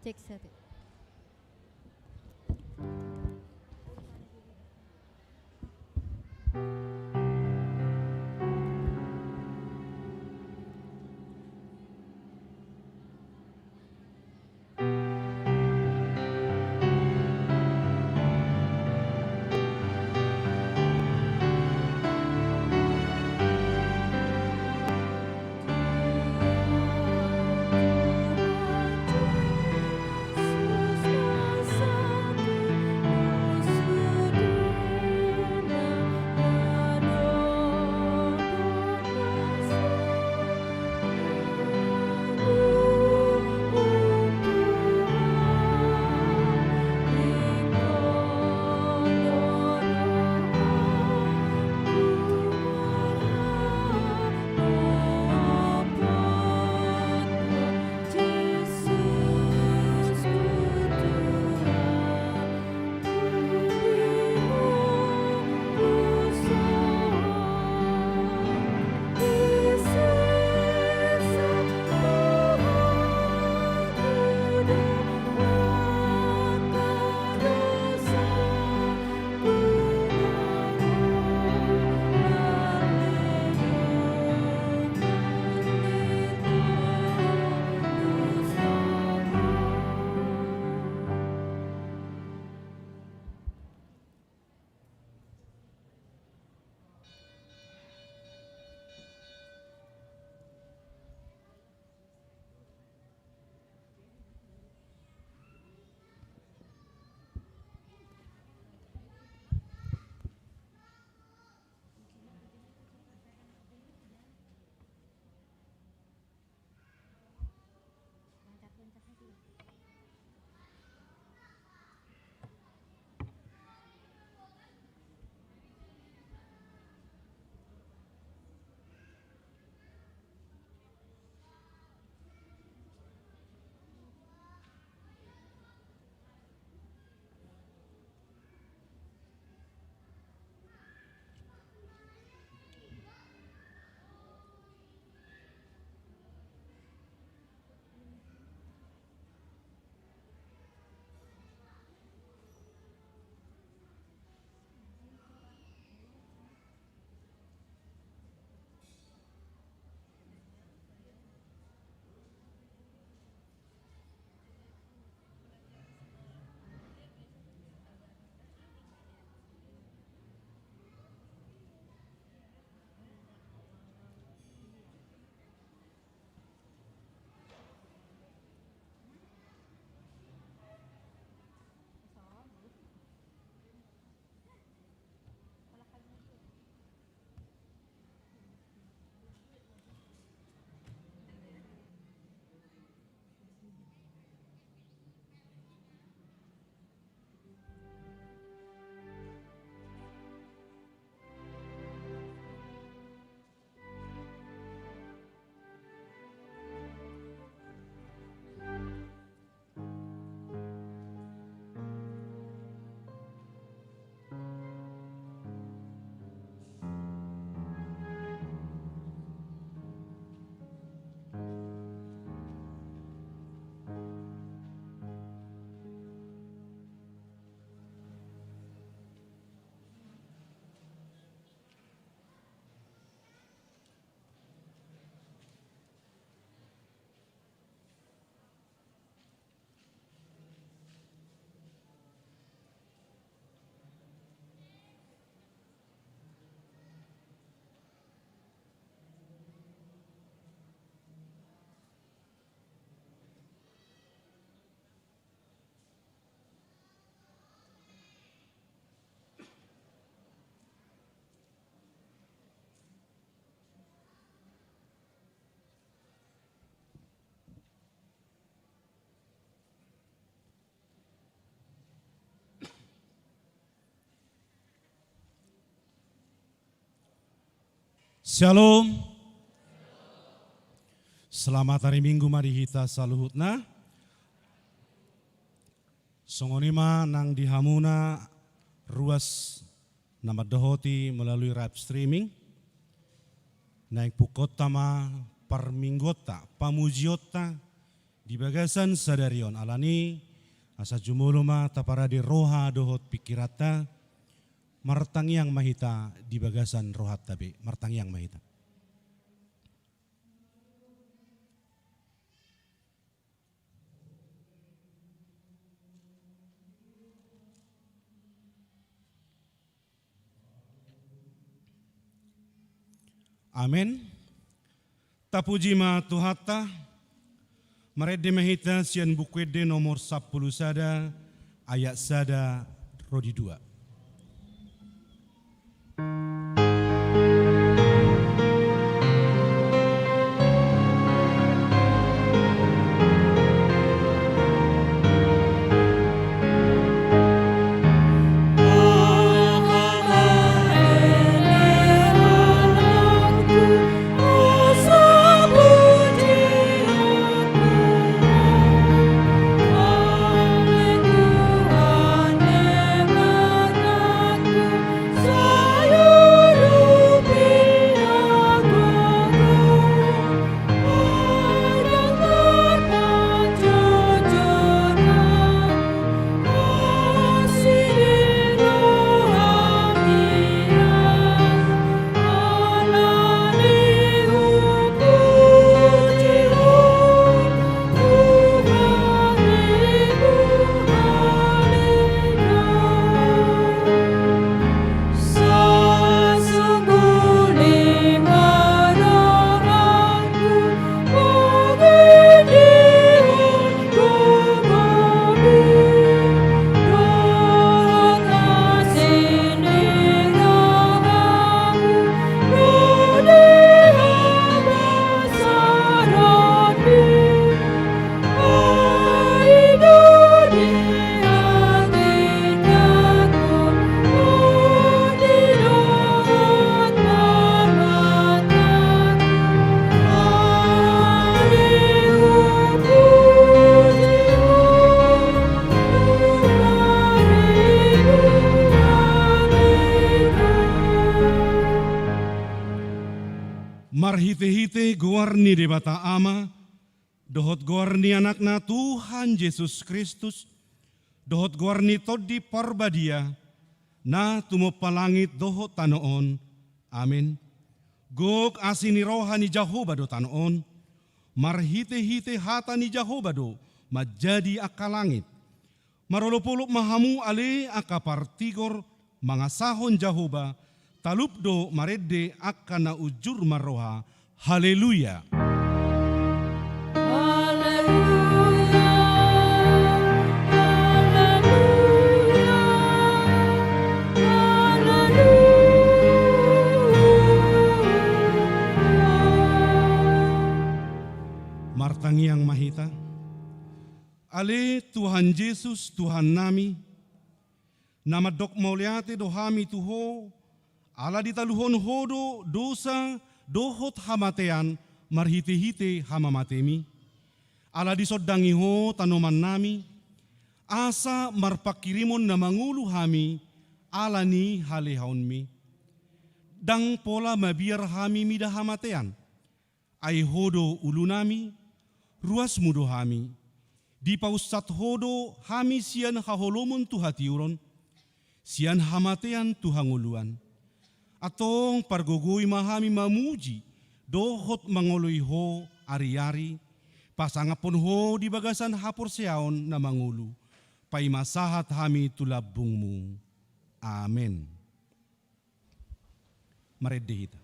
Cek satu. Shalom. Selamat hari Minggu mari kita saluhutna. Songonima nang dihamuna ruas nama dohoti melalui live streaming. Naik pukotama parminggota pamujiota Di bagasan sadarion alani, asa jumuluma taparadi roha dohot pikirata, martangiang mahita di bagasan rohat tabe, martangiang mahita. Amen. Tapuji ma Tuhata, marede mahita sian bukwede nomor 10 sada, ayat sada, rodi 2. Marhite-hite guarni de bata ama, dohot guarni anakna Tuhan Yesus Kristus, dohot guarni todi parbadia, na tumo palangit dohot tanoon, amin. Gok asini rohani Jehovah do tanoon, marhite-hite hatani Jehovah do, majadi akalangit. Marolopolok mahamu ale akapartigor, mangasahon Jehovah, talupdo marede akana ujur maroha. Haleluya. Martangiang mahita. Ale Tuhan Yesus Tuhan nami, nama dok mauliate dohami tuho, ala ditaluhon hodo dosa dohot hamatean marhite-hite hamamatemi. Ala disodangi ho tanoman nami, asa marpakirimon na mangulu hami, ala ni halehaunmi. Dang pola mabiar hami mida hamatean, ay hodo ulu nami, ruas mudo hami. Di pausat hodo hami sian haholomon tuhatiuron, sian hamatean tuhanguluan. Atong pargogoy mahami mamuji, dohot mangoloy ho ari-ari, pasangapon ho di bagasan hapor seaon na mangulu, pay masahat hami tulabungmu. Amen. Maredehita.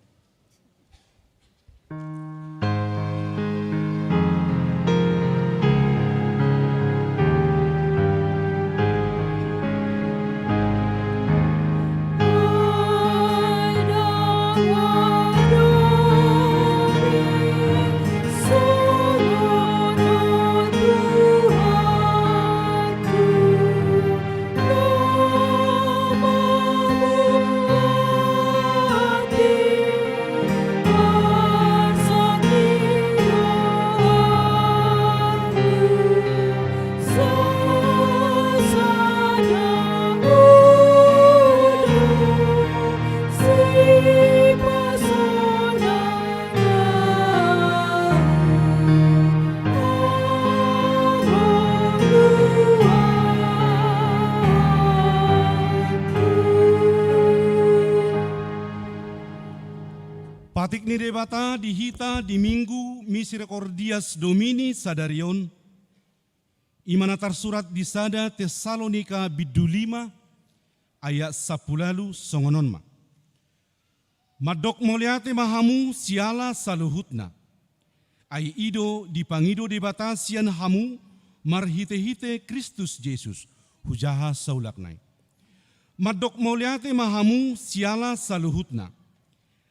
Saki ni debata dihita di minggu Misericordias Domini sadarion, imana tersurat di sada Tesalonika bidu 5 ayat 10 songononma. Madok moliate mahamu siala saluhutna, ai ido dipangido debatasian hamu marhite-hite Kristus Yesus, hujaha saulaknai. Madok moliate mahamu siala saluhutna,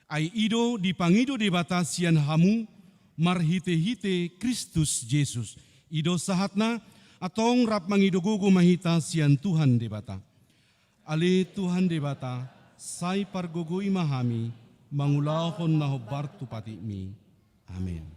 ai ido dipangido debatasian hamu marhite-hite Kristus Yesus. Ido sahatna atong rap mangido gogo mahita sian Tuhan debata. Ale Tuhan debata, sai pargogoi mahami, mangulahon na hobar tupati mi. Amin.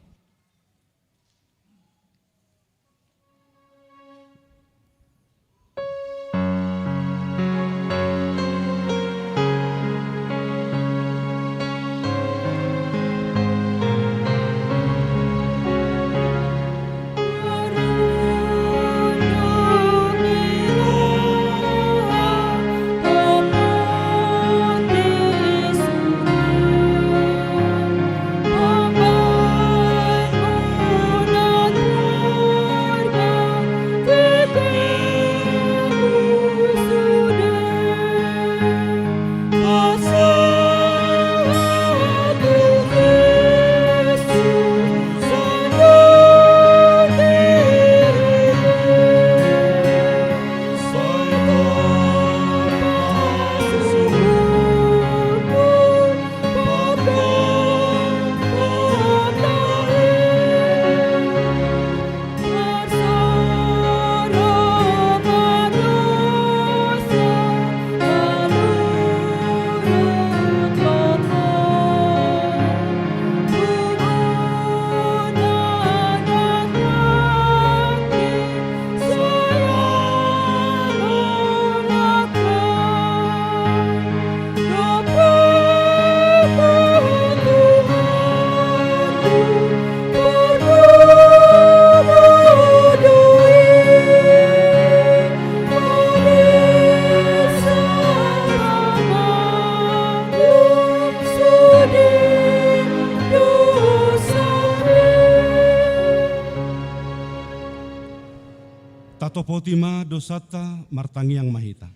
Potima dosata martangiang mahita.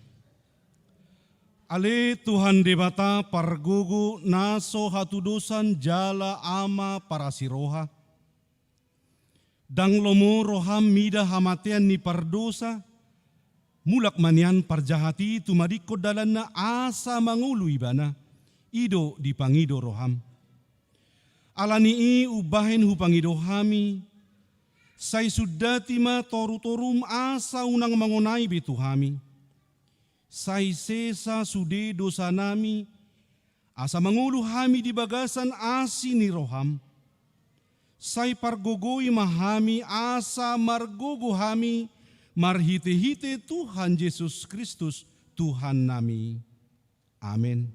Ale Tuhan debata pargugu naso hatu dosan jala ama para siroha. Dang lomo roham mida hamatean ni pardosa. Mulak manian parjahati tumadiko dalanna asa mangulu ibana. Ido dipangido roham. Alani ubahen hupangido hami. Sai sudati ma toru-torum asa unang mangonai betu hami. Sai sesa sude dosa nami, asa mangulu hami di bagasan asi ni roham. Sai pargogoi mahami asa margogo hami, marhite-hite Tuhan Yesus Kristus Tuhan nami. Amin.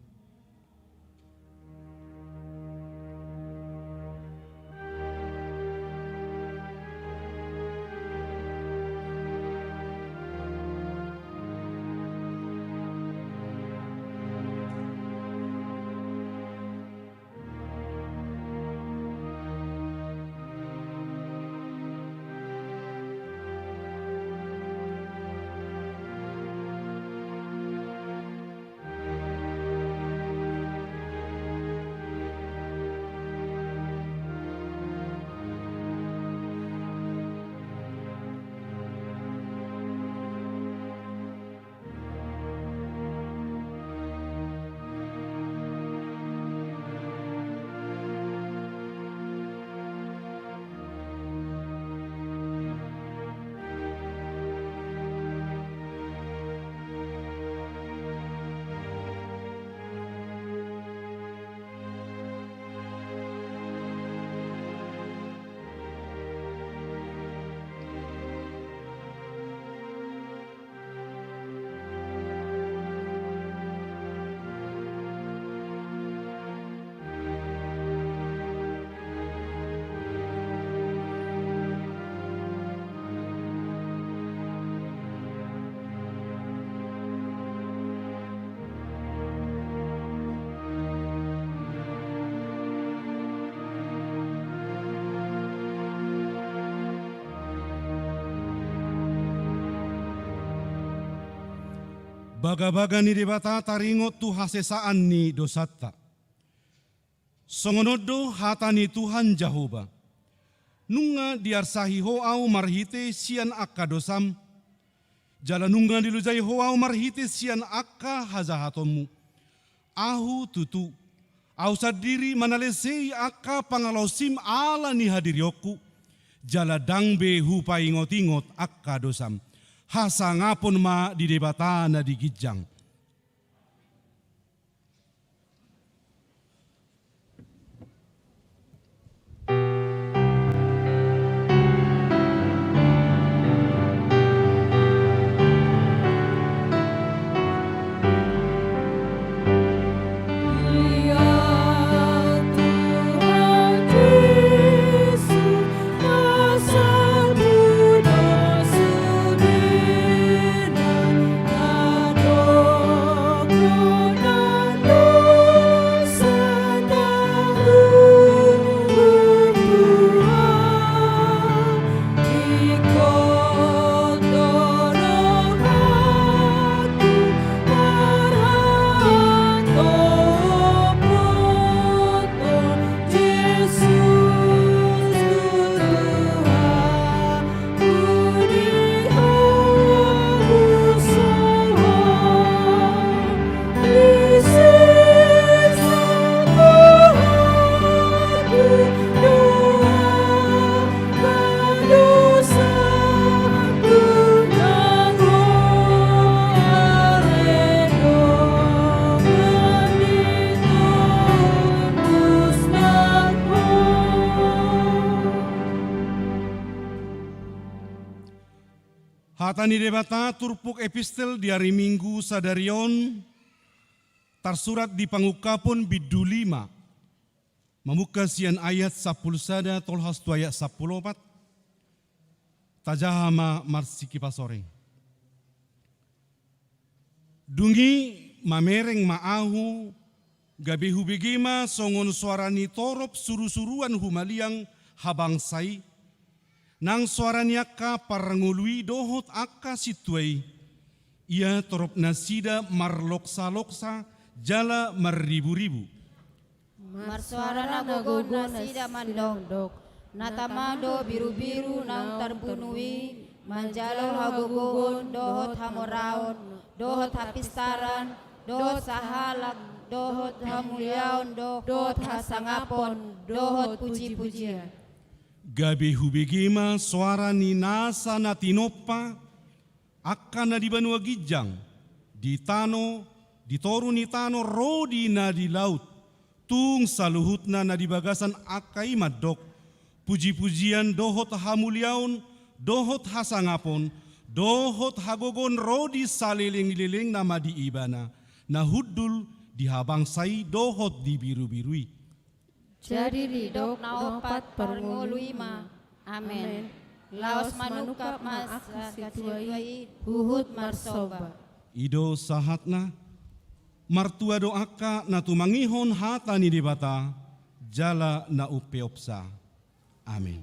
Baga-baga ni debata taringot tu hasesaan ni dosata. Songonodo hata ni Tuhan Jehovah. Nunga diarsahi hoau marhite sian akka dosam. Jala nunga dilujai hoau marhite sian akka hazahatonmu. Ahu tutu. Au sadiri manalesei akka pangalosim ala ni hadirioku. Jala dangbe hupa ingot-ingot akka dosam. Hasangapon ma di debatana di gijang. Hatani debata turpuk epistel di hari Minggu sadarion tersurat di pangukapun bidulima memuka sian ayat 10 sada tolhas tu ayat 14 tajahama marsiki pasore. Dungi mamereng maahu gabehu begema songon suarani torop suru-suruan humaliang habangsai. Nang suaranya ka parangului dohot akka situai, ia torop nasida marloksa-loksa jala maribu-ribu. Marsuarana gogo nasida mandok, natamado biru-biru nang tarbunui, manjalo hagogon dohot hamoraon, dohot hapistaran, dohot sahalak, dohot hamuliaon, dohot hasangapon, dohot puji-pujian. Gabe hubegema suara ni nasa na tinopa akan na di banua gijang di tano di toru ni tano rodi na di laut tung saluhutna na di bagasan akai madok puji-pujian dohot hamuliaun dohot hasangapon dohot hagogon rodi saliling-liling nama di ibana na hudul di habangsai dohot di biru-birui. Jadi ridok naopat perngului ma, amen. Laos manukap mas katuai huhut marsoba. Ido sahatna, martua doaka na tumangihon hatani debata, jala na upeopsa. Amin.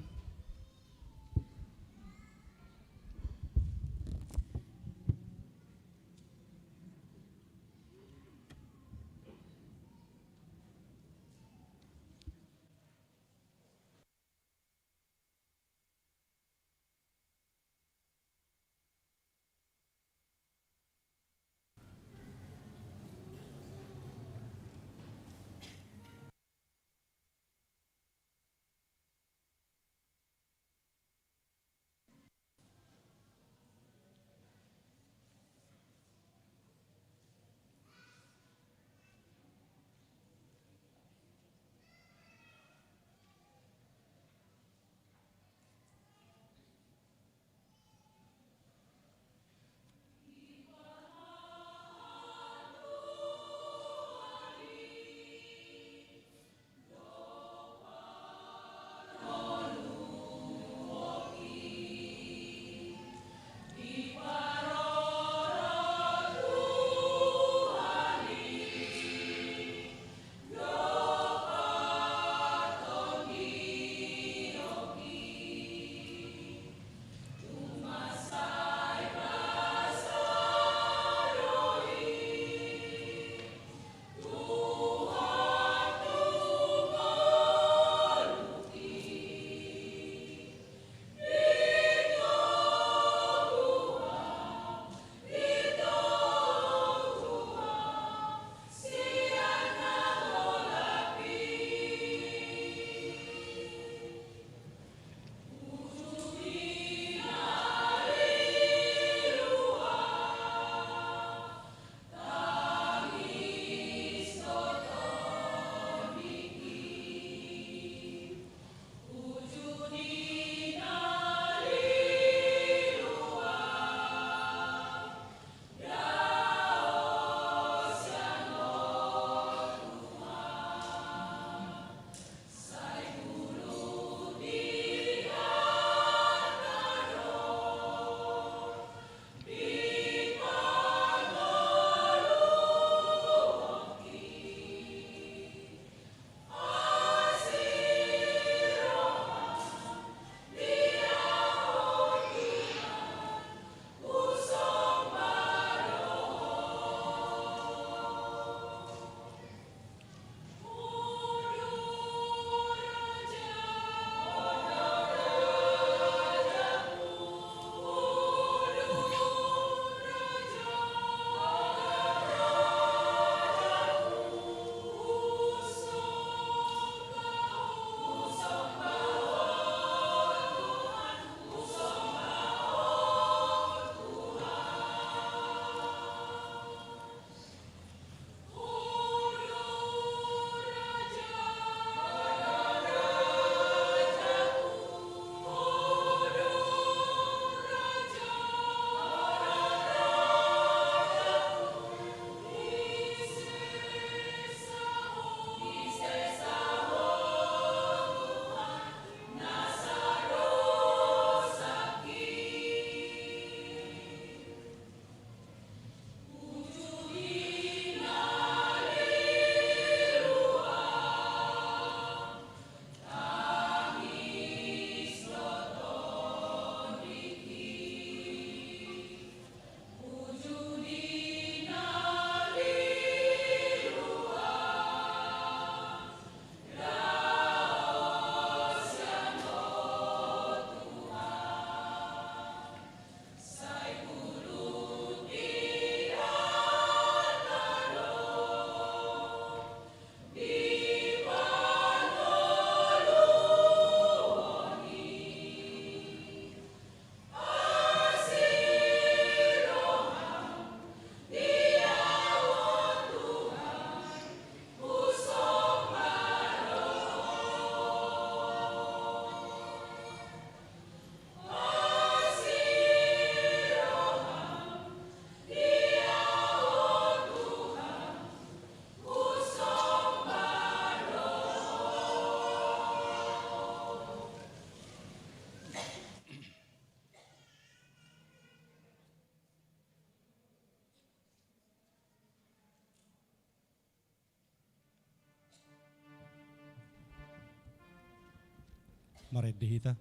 Maret dihita.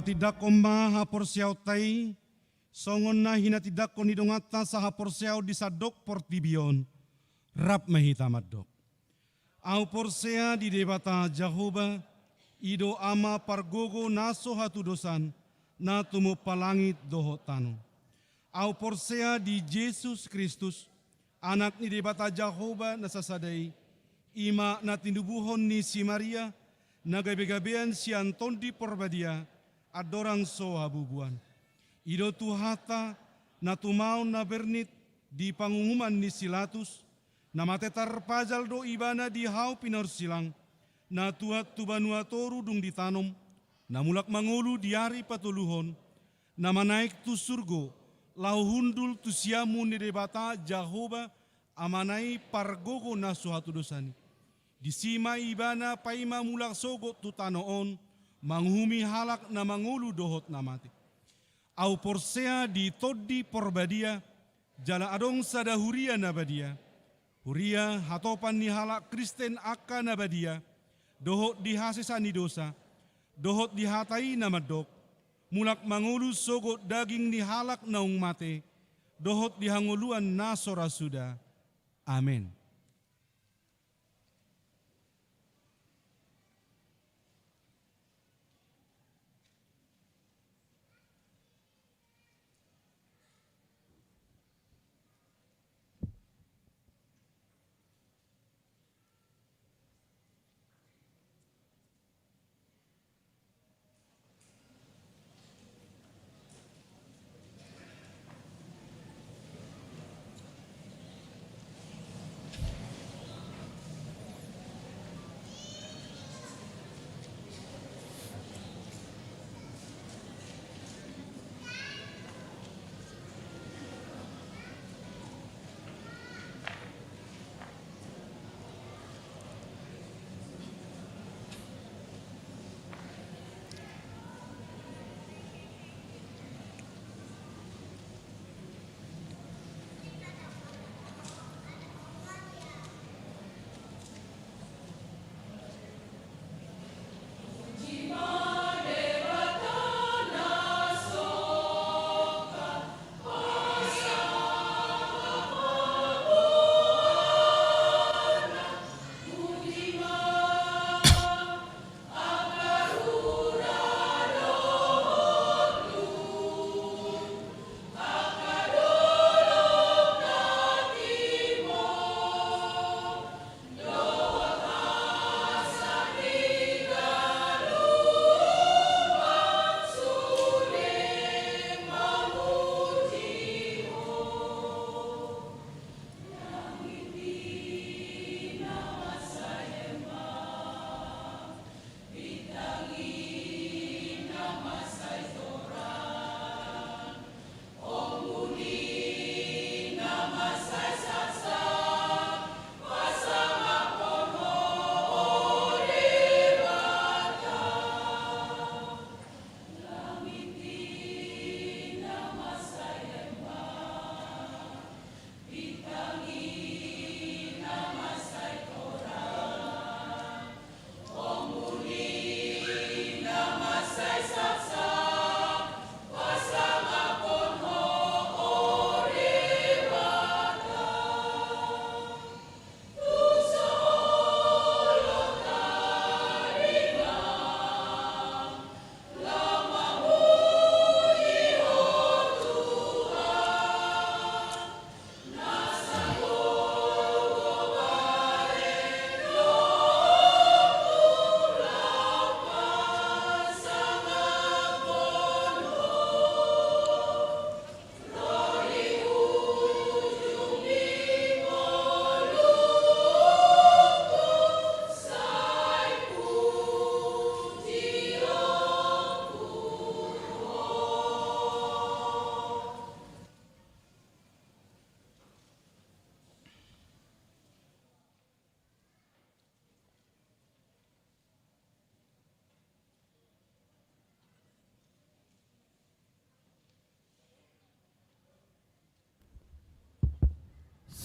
Tidak koma hapor siaw tay, songon na hina tidak ko nidongata sa hapor siaw di sadok portibion, rap mahita madok. Au porsea di debata Jehovah, ido ama pargogo naso hatu dosan, na tumo palangit dohotano. Au porsea di Jesus Kristus, anak ni debata Jehovah nasasadai, ima na tinubuhon ni si Maria, nagabe-gabean si Anton di Porbadia, adorang so habubuan. Ido tuhata na tumaon na bernit di pangumuman ni Silatus, na matetar pajal do ibana di hau pinor silang, na tuhat tubanua toru dung ditanom, na mulak mangulu diari patuluhon, na manaik tu surgo, lau hundul tu siamu ni debata Jehovah amanai pargogo na suhatu dosani. Di sima ibana paima mulak sogo tu tanoon, manghumi halak na mangulu dohot na mati. Au porsea di todi porbadia, jala adong sada huria na badia. Huria hatopan ni halak Kristen aka na badia, dohot di hasisa ni dosa, dohot di hatai na madok, mulak mangulu sogot daging ni halak naung mate, dohot di hanguluan na sorasuda. Amin.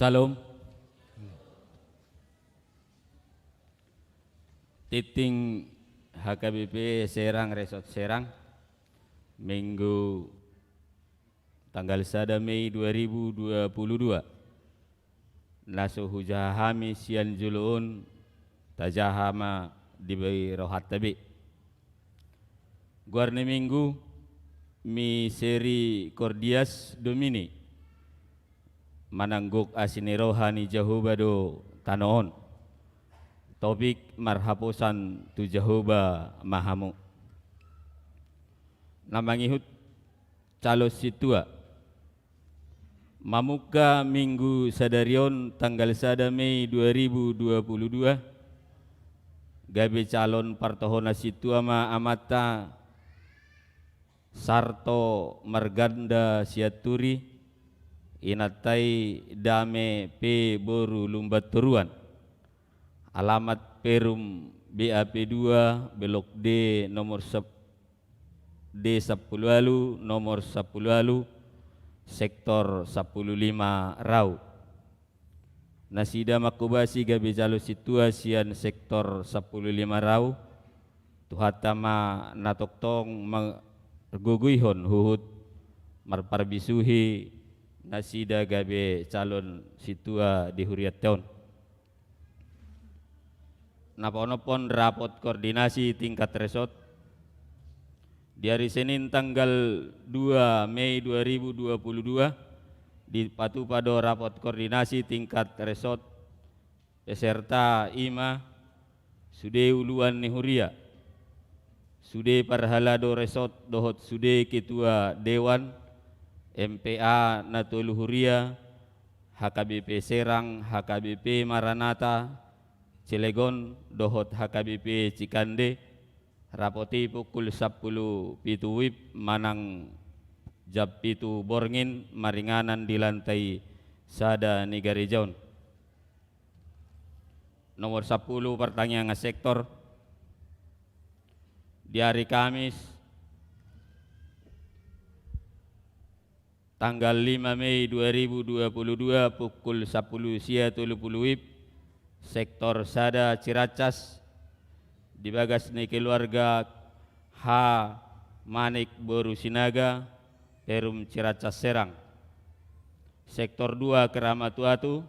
Salam. Titing HKBP Serang Resort Serang Minggu tanggal 1 Mei 2022 naso hujahami sian julun tajahama di rohat tabi guarne minggu mi seri Cordias Domini manangguk asini rohani jahubado tanoon topik marhapusan tu Jehovah Mahamu. Namangihut calo situa. Mamuka minggu sadarion tanggal 1 Mei 2022. Gabe calon partohona situa ma amata Sarto Marganda Siaturi inatai dame P boru lumbat turuan. Alamat Perum BAP 2 Belok D nomor D10 lalu nomor 10 lalu sektor 15 Rau. Nasida makubasi gabe jalo situasian sektor 15 Rau tuhatama natoktong guguihon huhut marparbisuhi nasida gabe calon situa di huriat tahun. Naponopon rapot koordinasi tingkat resort di hari Senin tanggal 2 Mei 2022 di Patupado rapot koordinasi tingkat resort peserta IMA Sude Uluan Nihuria Sude Parhalado Resort Dohot Sude Ketua Dewan MPA Natoluhuria HKBP Serang HKBP Maranata Cilegon Dohot HKBP Cikande rapoti pukul 10 pitu wib manang jab pitu borngin maringanan di lantai sada negari jaun. Nomor 10 pertanyaan sektor di hari Kamis tanggal 5 Mei 2022 pukul 10 sia 30 wib sektor Sada Ciracas di bagas ni keluarga H Manik Boru Sinaga Perum Ciracas Serang. Sektor 2 Keramatuatu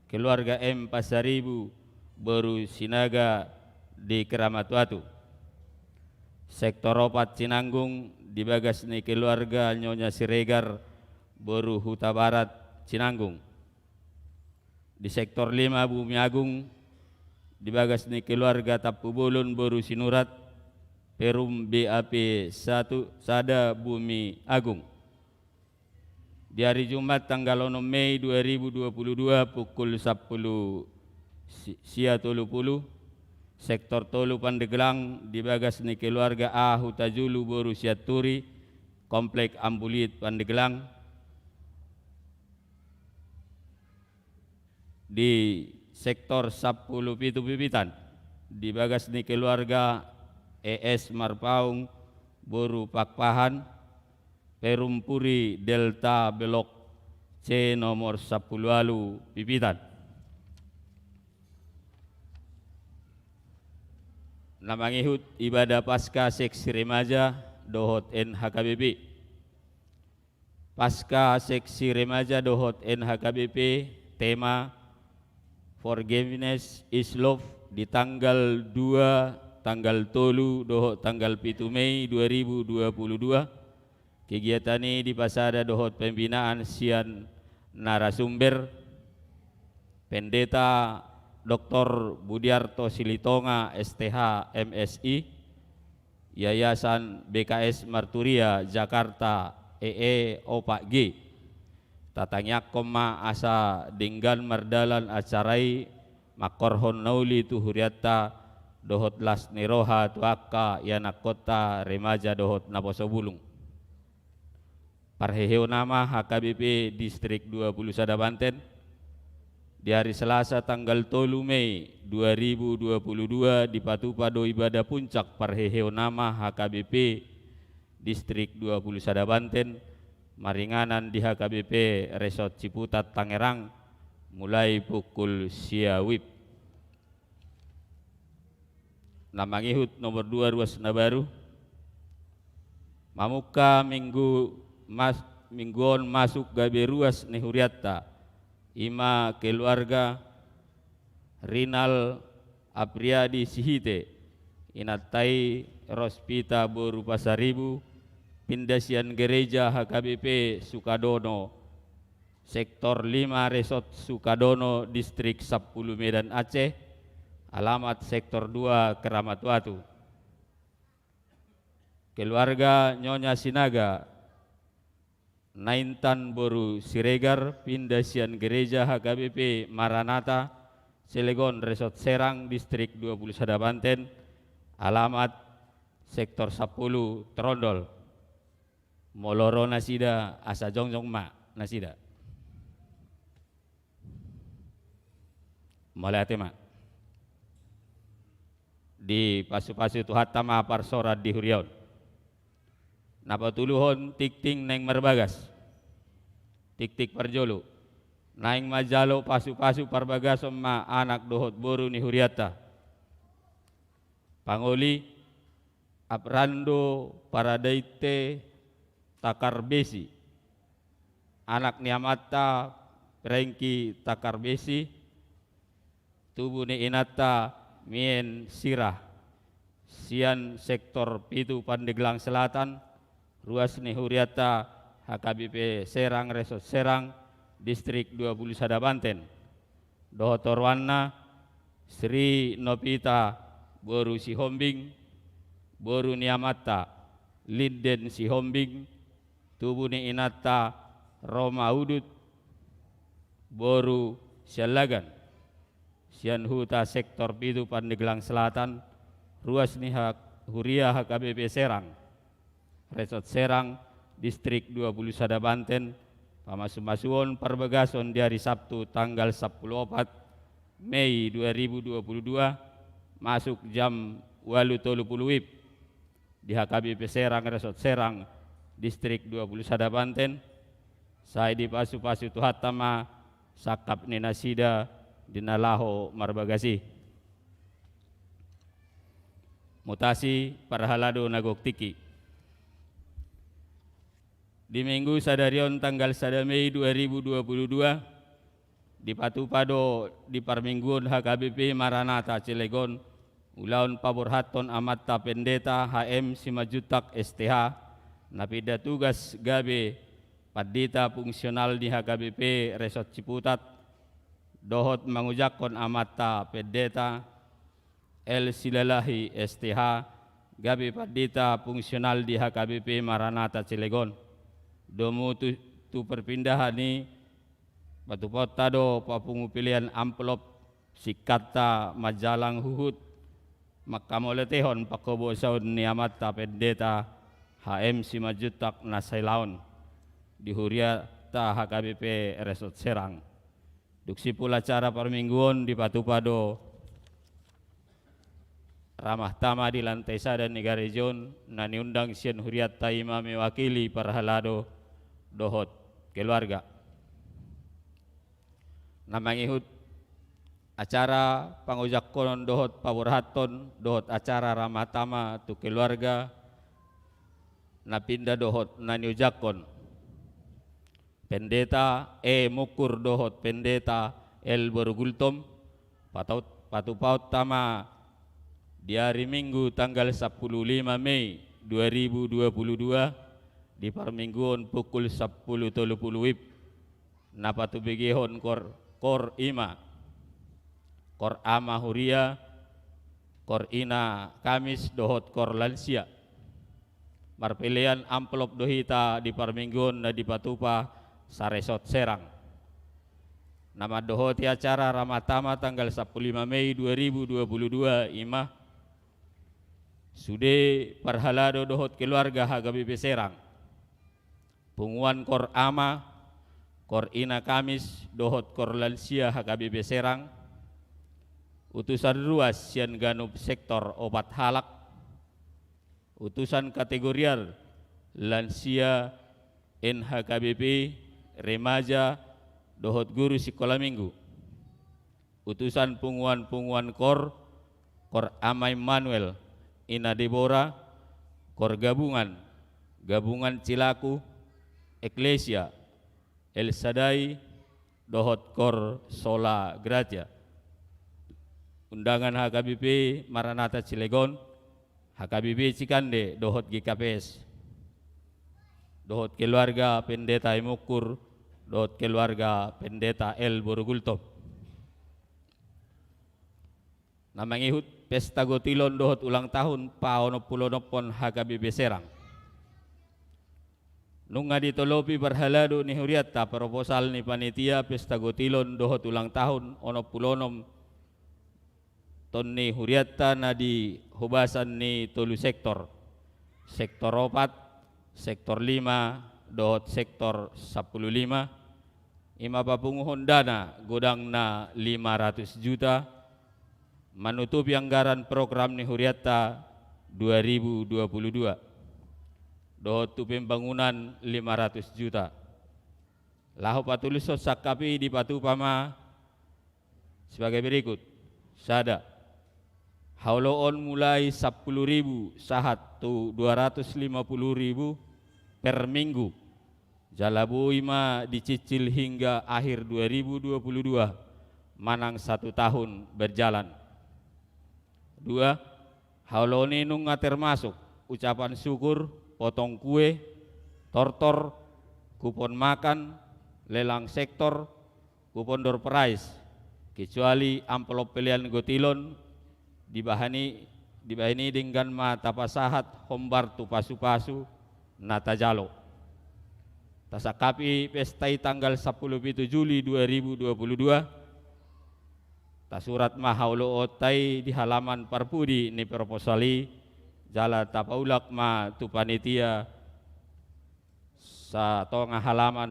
keluarga M Pasaribu Boru Sinaga di Keramatuatu. Sektor 4 Cinanggung di bagas ni keluarga Nyonya Siregar Boru Huta Barat Cinanggung. Di sektor 5 Bumi Agung di bagas ni keluarga Tapubulun Boru Sinurat Perum BAP 1 Sada Bumi Agung. Di hari Jumat tanggal 6 Mei 2022 pukul 10 sia 30 sektor Tolu Pandeglang di bagas ni keluarga A Hutajulu Boru Siaturi Komplek Ambulit Pandeglang. Di sektor 10 pitu pipitan di bagas ni keluarga ES Marpaung Boru Pakpahan Perum Puri Delta Belok C nomor 10 lalu pipitan. Namangihut ibadah pasca seksi remaja Dohot NHKBP. Pasca seksi remaja Dohot NHKBP tema Forgiveness is Love di tanggal 2, tanggal 3, dohot tanggal 7 Mei 2022. Kegiatan ini di pasada dohot pembinaan sian narasumber Pendeta Dr. Budiarto Silitonga STH MSI Yayasan BKS Marturia Jakarta Opak G. Tatangyak koma asa dinggan mardalan acarai makorhon nauli tu huriata dohot las niroha tuaka yanak kota remaja dohot naposobulung. Parheheo nama HKBP Distrik 20 Sada Banten di hari Selasa tanggal 3 Mei 2022 di Patupado ibadah puncak parheheo nama HKBP Distrik 20 Sada Banten maringanan di HKBP Resort Ciputat Tangerang mulai pukul siawib. Namangihut nomor 2 ruas Nabaru. Mamuka mingguon masuk gabe ruas ni Huriatta. Ima keluarga Rinal Apriadi Sihite inatai Rospita Boru Pasaribu Pindasian Gereja HKBP Sukadono Sektor 5 Resort Sukadono Distrik 10 Medan Aceh, alamat Sektor 2 Keramat Watu. Keluarga Nyonya Sinaga Naintan Boru Siregar Pindasian Gereja HKBP Maranatha Cilegon Resort Serang Distrik 20 Sadabanten, alamat Sektor 10 Trondol. Moloro nasida asa jongjong ma nasida. Malate ma. Di pasu-pasu tuhatama parsorat di Huriaun. Napatuluhon tik-ting neng marbagas. Tik-tik parjolo. Naing majalo pasu-pasu parbagas ma anak dohot boru ni Huriatta. Pangoli Aprando Paradaite Takarbesi. Anak niamata Prengki Takarbesi. Tubuh ni Inata Mien Sirah. Sian Sektor Pitu Pandeglang Selatan. Ruas ni Huriatta HKBP Serang Resort Serang Distrik 20 Sadabanten. Dohotor Wanna Sri Nopita Boru Sihombing Boru Niamata Linden Sihombing. Tubuh ni Inata Roma Udut Boru Sialagan. Sian Huta Sektor Pitu Pandeglang Selatan. Ruas ni Huria HKBP Serang Resort Serang Distrik 20 Sadabanten. Pamasu-masuon perbagason di hari Sabtu tanggal 14 Mei 2022 masuk jam 8.30 WIB di HKBP Serang Resort Serang Distrik 20 Sadabanten. Saya di pasu-pasu tuhatama sakap ni nasida dinalaho marbagasi. Mutasi parhalado nagoktiki. Di minggu sadarion tanggal 1 Mei 2022 di Patupado di Parmingguon HKBP Maranatha Cilegon ulaun paborhaton amatta pendeta HM Simajutak STH napida tugas gabe padita fungsional di HKBP Resort Ciputat dohot mangujakon amatta pendeta El Silalahi STH gabe padita fungsional di HKBP Maranatha Cilegon. Domu tu perpindahan ni patupot tado papungupilian amplop sikata majalang huhut makamoletehon pakobo saud ni amata pendeta HM Simajutak Nasailaon di Huriatta HKBP Resort Serang. Duksi pula cara permingguan di Patupado ramah tama di lantai sada negara region na niundang sian Huriatta ima mewakili parhalado dohot keluarga. Namangihut acara pangujakon dohot paborhaton dohot acara ramah tama tu keluarga napinda dohot naniujakon pendeta mukur dohot pendeta El Borugultom patupaut tama di hari Minggu tanggal 15 Mei 2022 di Parmingguon pukul 10.30 WIB napatu begehon kor ima kor ama Huria kor ina Kamis dohot kor lansia marpilian amplop dohita di Parmingguon na di Patupa sa Resort Serang. Nama dohoti acara ramatama tanggal 15 Mei 2022 ima sude parhalado dohot keluarga HKBP Serang. Punguan kor ama, kor ina Kamis, dohot kor lansia HKBP Serang. Utusan ruas sian ganub sektor obat halak. Utusan kategorial lansia NHKBP, remaja, dohot guru sekolah minggu. utusan punguan-punguan kor Amai Manuel, Ina Deborah, kor gabungan Cilaku, Eklesia, El Sadai, dohot kor Sola Gratia. Undangan HKBP Maranatha Cilegon, HKBP Cikande, dohot GKPS, dohot keluarga Pendeta Emukur, dohot keluarga Pendeta El Borogulto. Namang ihut Pesta Gotilon dohot ulang tahun Paonopulonopon HKBP Serang. Nunga ditolopi berhalado ni huriata proposal ni panitia Pesta Gotilon dohot ulang tahun onopulonom ton ni huriata na di hubasan ni tolu sektor 4, sektor 5, dohot sektor 15, ima papunguhon dana godang na 500 juta, menutupi anggaran program ni huriata 2022, dohot tu pembangunan 500 juta. Lahu patulis sakapi di Patupama sebagai berikut. Sada hauloon mulai 10.000 sahat tu 250.000 per minggu. Jalabu ima dicicil hingga akhir 2022, manang 1 tahun berjalan. 2. Hauloni nunga termasuk ucapan syukur, potong kue, tortor, kupon makan, lelang sektor, kupon door prize, kecuali amplop pilihan Gotilon dibahani dengan mata pasahat hombar tu pasu-pasu nata jalo. Tasakapi pestai tanggal 10 Juli 2022, tasurat mahaulo otai di halaman parpudi ni proposali jala tapaulak ma tu panitia sa tonga halaman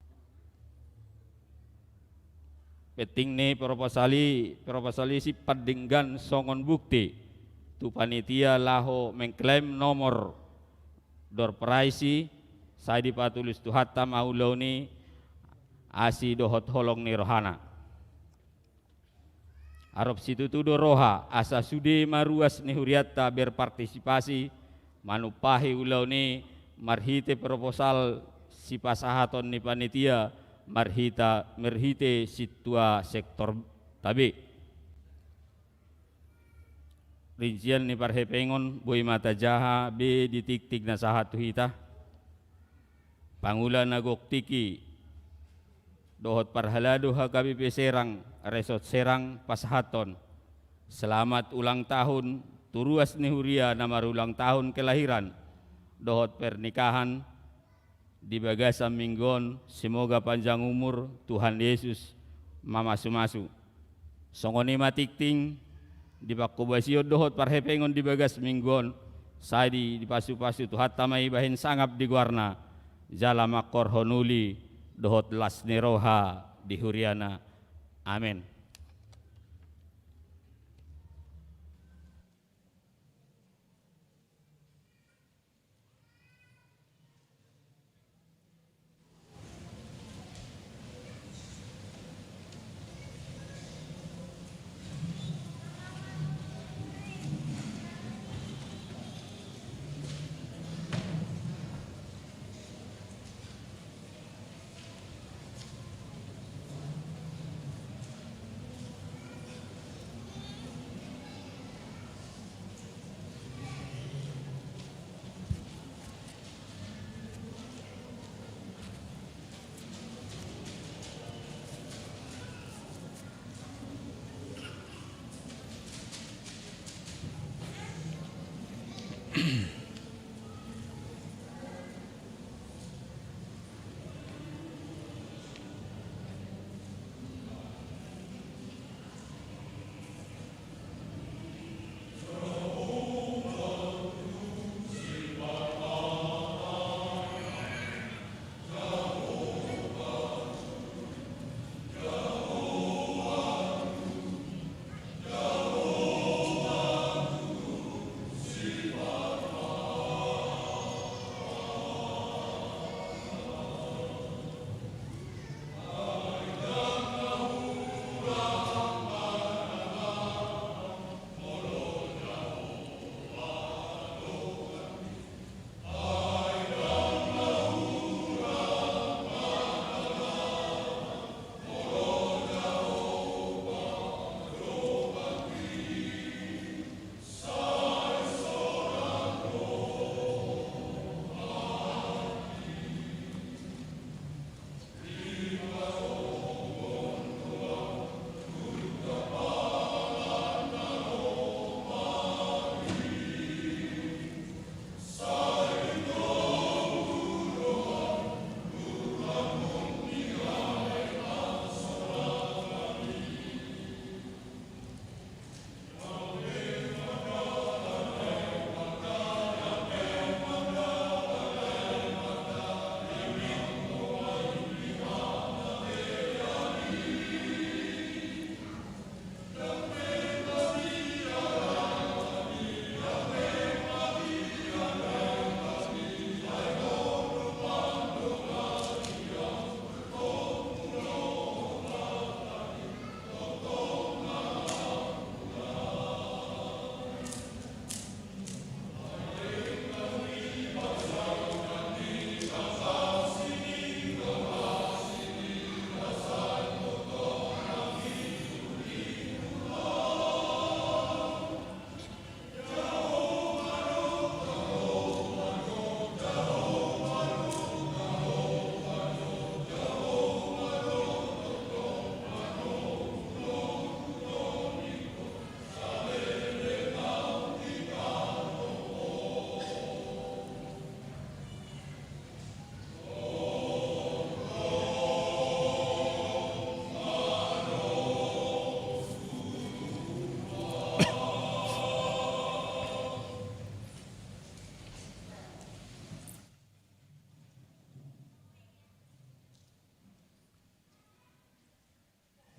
peting ni proposali si padinggan songon bukti tu panitia laho mengklaim nomor door prize saya dipatulis tu hatta maulau ni asi dohot holong ni rohana arop situ tu roha asa sude maruas ni huriata berpartisipasi manupahi ulau ni marhite proposal si pasahaton ni panitia merhite situa sektor tabi. Rincian ni parhepengon boy mata jaha be ditik-tik na sahat hita. Pangula nagok tiki dohot parhalado HKBP Serang Resort Serang pasahaton. Selamat ulang tahun turuas ni huria nama ulang tahun kelahiran dohot pernikahan di Bagasa Minggon, semoga panjang umur Tuhan Yesus mamasu-masu. Songoni matikting di Bakubasio dohot parhepengon di Bagas Minggon, saya di pasu-pasu Tuhan tamai bahin sangap di guarna, jala makor honuli dohot las neroha di huriana. Amin.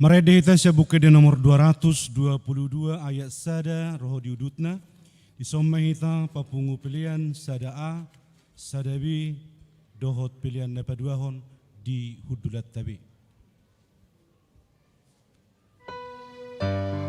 Meredeta buke de nomor 222 ayat sada roho diudutna. Disomahita papungu pilihan sada A, sada B, dohot pilihan napaduahon di hudulat tabi. Tuhan,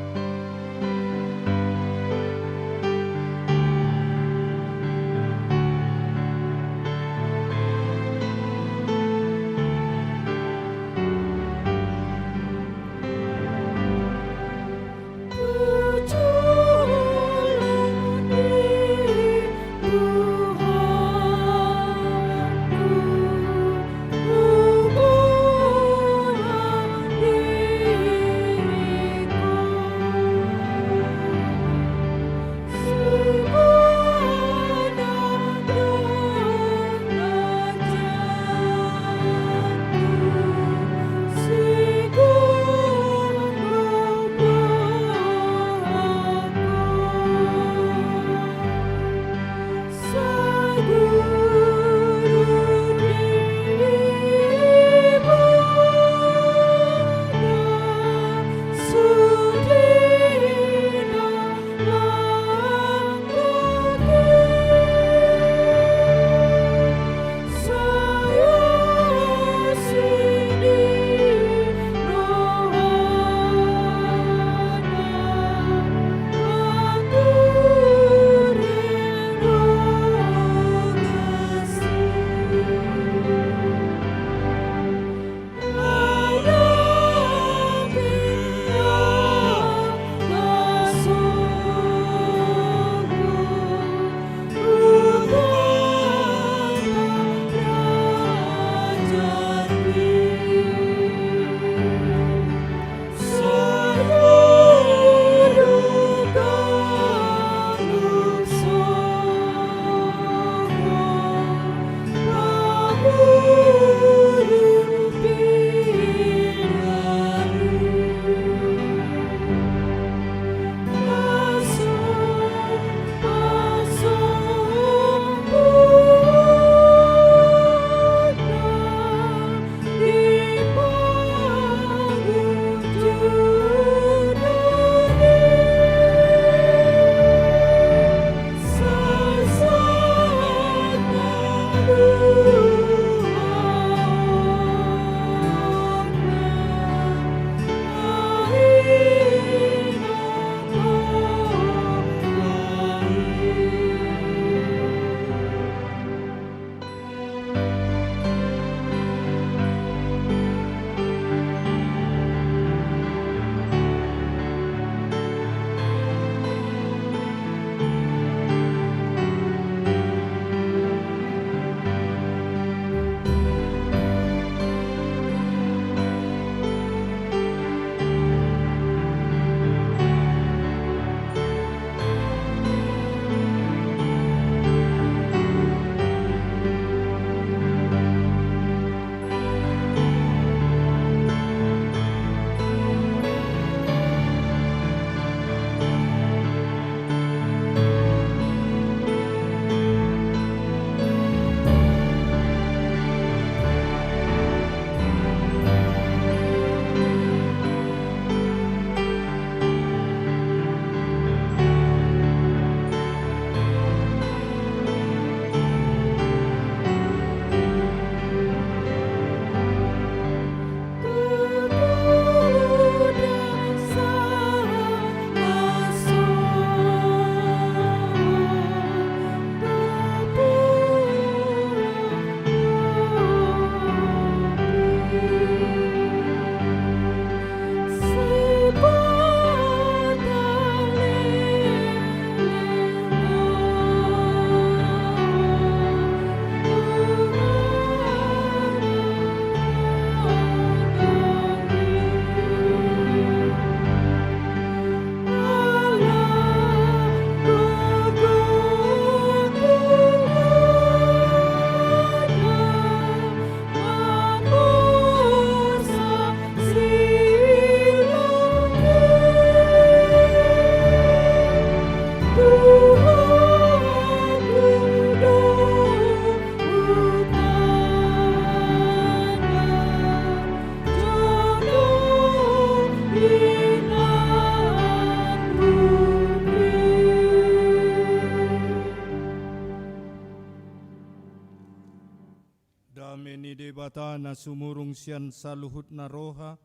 Kami ni debata na sumurung siyan sa luhut na roha,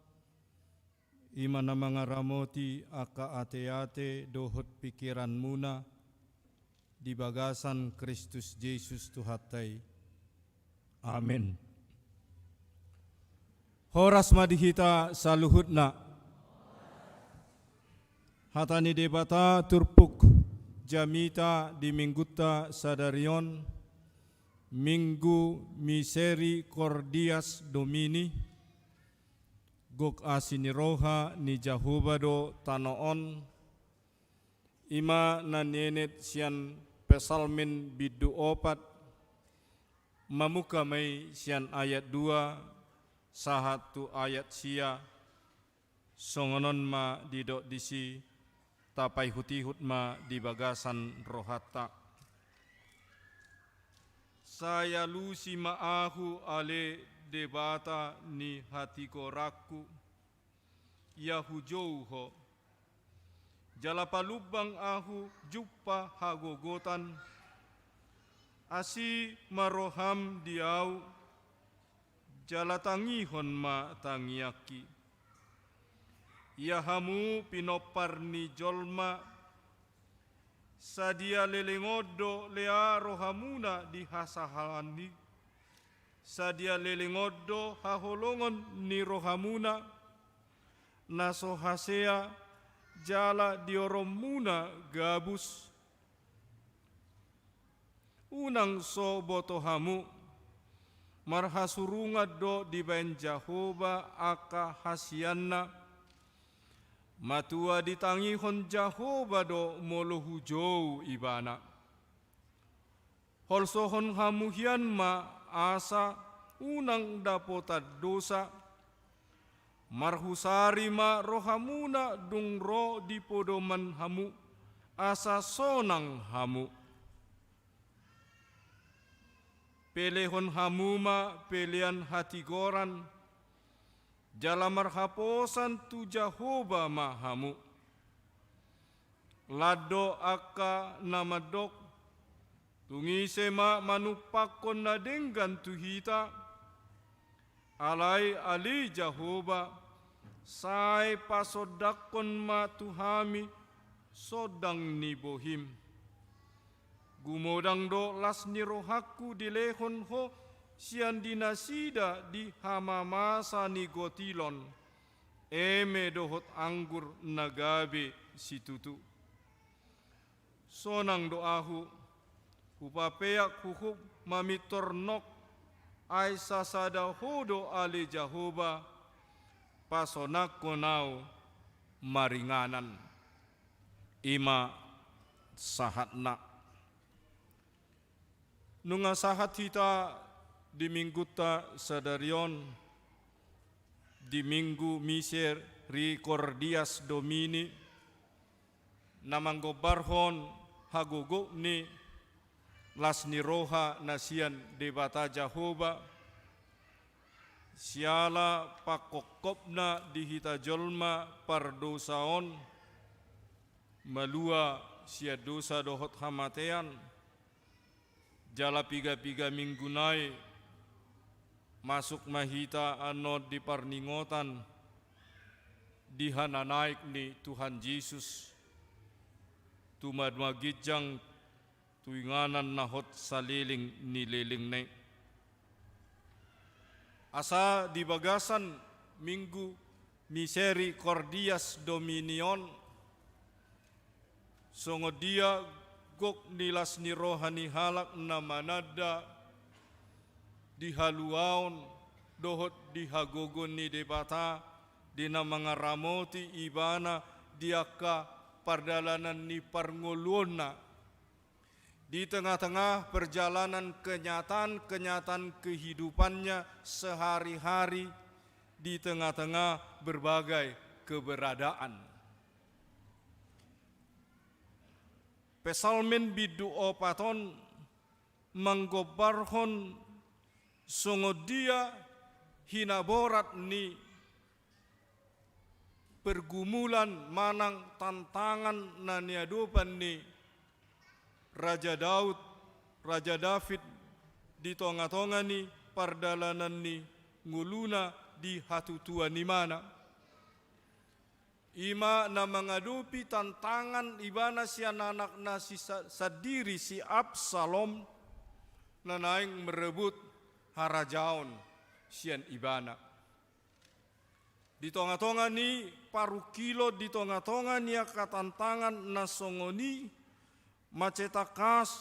ima na mga ramoti aka ate-ate dohot pikiran muna, di bagasan Kristus Jesus Tuhatay. Amen. Horas madihita sa luhut na. Hata ni debata turpuk jamita di mingguta sadarion, Minggu Misericordias Domini, gok asiniroha ni Jehovah do tanoon, ima na nenet siyan pesalmin bidu opat, mamuka may siyan ayat 2, sahatu ayat sia, songonon ma didok disi, tapai hutihut ma di bagasan rohata. Saya lusi maahu ale debata ni hati koraku, ya hujouho, jalapalubang ahu juppa hagogotan, asi maroham diau, jalatangihon ma tangiaki, ya hamu pinopar ni jolma, sadia lelengodo lea rohamuna di hasahalani, sadia lelengodo haholongon ni rohamuna, nasohasea jala dioromuna gabus, unang so botohamu, marhasurunga do di bain Jehovah aka hasianna, matua ditangihon Jehovah do molo hujou ibana. Holsohon hamuhian ma asa unang dapota dosa, marhusari ma rohamuna dung ro di podoman hamu, asa sonang hamu. Pelehon hamu ma pelian hati goran, jalamar haposan tu Jehovah mahamu. Lado aka namadok, tungise ma manupakon na denggan tu hita, alai ali Jehovah, sai pasodakon ma tuhami, sodang ni bohim. Gumodang do las ni rohaku dilehon ho, sian dinasida di hamamasa ni gotilon, eme dohot anggur nagabe situtu. Sonang doahu, upapeak hukup mamitornok, ay sasada hodo ali Jehovah, pasonak konau maringanan, ima sahatna. Nunga sahat hita di mingguta sadarion, di minggu Misericordias Domini, namanggo barhon hagogo ni las ni roha nasian debata Jehovah, siala pakokopna di hita jolma pardosaon, malua sia dosa dohot hamatean, jala piga-piga minggu nai, masuk mahita anod di parningotan, di hana naik ni Tuhan Yesus, tumad magijang tuinganan nahot saliling ni liling naik. Asa di bagasan minggu Misericordias Dominion, songo dia gok nilas ni rohani halak na manada, di haluaon dohot di hagogon ni debata, di na mga ramoti ibana diaka pardalanan ni parngolona, di tengah-tengah perjalanan kenyataan kehidupannya sehari-hari, di tengah-tengah berbagai keberadaan. Pesalmin bidu opaton manggobarhon songodia hinaborat ni pergumulan manang tantangan na niadupan ni Raja Daud, Raja David di tonga-tonga ni pardalanan ni nguluna di hatutua ni mana. Ima na mengadupi tantangan ibana sian anak na si sadiri si Absalom na naing merebut harajaon sian ibana. Di tonga-tonga ni paru kilo di tonga-tonga ni katantangan na songoni macetakas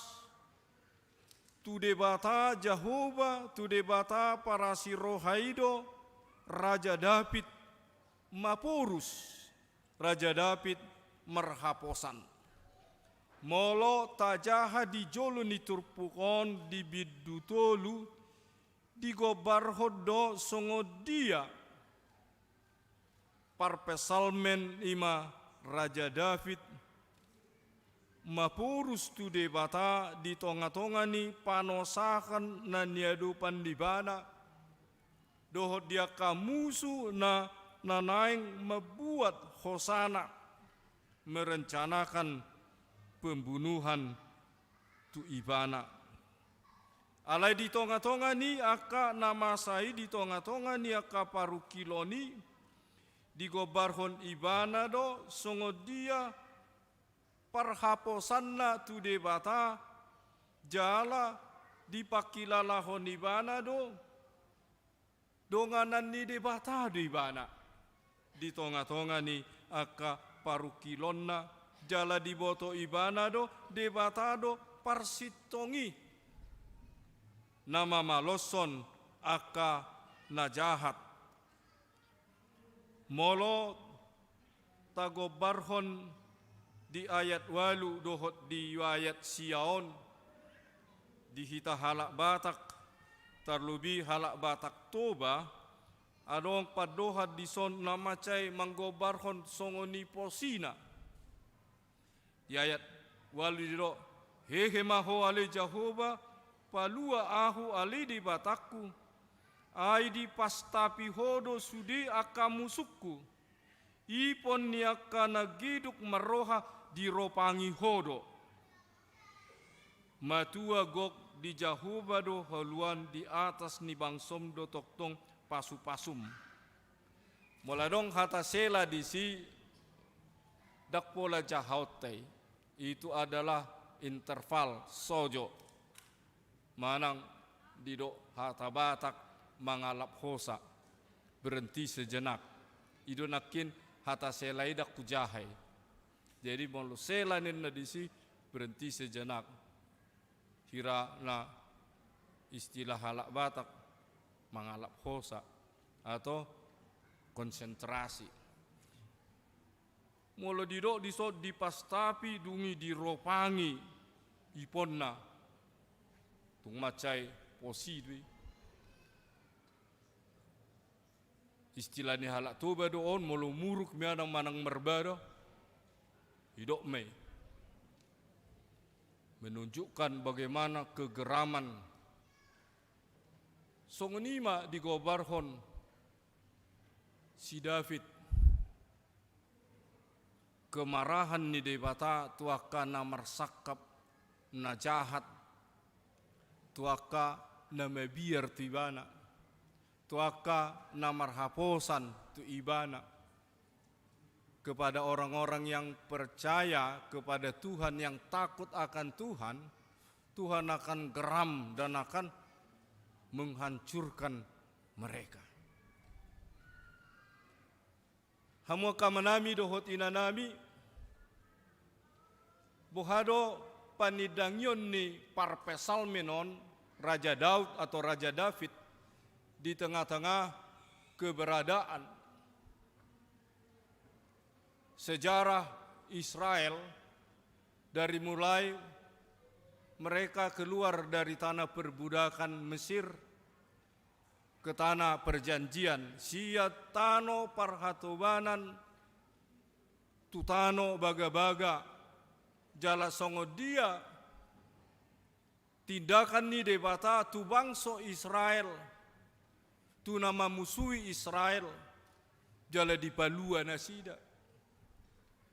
tu debata Jehova tu debata para si rohaido Raja David mapurus Raja David merhaposan molo tajaha di jolo ni turpukon di bidutolu di gobarhodo songodia parpesalmen ima Raja David mapurus tu debata di tonga-tonga ni panosakan na niadupan di bana dohot dia kamusu na nanaing membuat Hosana merencanakan pembunuhan tu ibana. Alai di tonga-tonga ni aka nama sai di tonga-tonga ni aka paru kiloni di gobarhon ibana do songodia parhaposanna tu debata jala di pakilalahon ibana do donganan ni debata di ibana di tonga-tonga ni aka parukilonna jala di boto ibana do debata do parsitongi nama maloson aka najahat molo tagobarhon di ayat walu dohot di ayat siaon di hita halak batak terlebih halak batak toba adong padohat di son namacai manggobarhon songoni posina di ayat walu di do hehe maho ale Jehova palua ahu ale di batakku ai di pastapi hodo sudi aka musukku ipon ni aka nagiduk maroha di ropangi hodo matua gok di Jehova do haluan di atas ni bangsom do toktong pasu-pasum moladong hata sela di si dakpola jahautei itu adalah interval sojo manang di do hata batak mangalap hosa berhenti sejenak idonakin hata selai dak kujahai jadi molu selanin na disi berhenti sejenak hira na istilah halak batak mangalap hosa atau konsentrasi molo didok disod dipastapi dungi diropangi iponna tung macai posidwi istilah ni halak toba doon molo muruk mianang manang merbada hidok me menunjukkan bagaimana kegeraman songonima di gobarhon si David kemarahan ni debata tuaka na marsakap na jahat tuaka na mabiar tibana tuaka na marhaposan tu ibana kepada orang-orang yang percaya kepada Tuhan yang takut akan Tuhan Tuhan akan geram dan akan menghancurkan mereka. Hamu kamanami dohot inanami bohado panidangyon ni parpesal menon Raja Daud atau Raja David di tengah-tengah keberadaan sejarah Israel dari mulai mereka keluar dari tanah perbudakan Mesir ke tanah perjanjian sia tano parhatobanan tutano baga-baga jala songo dia tindakan ni debata tu bangso Israel tu nama musuhi Israel jala di palua nasida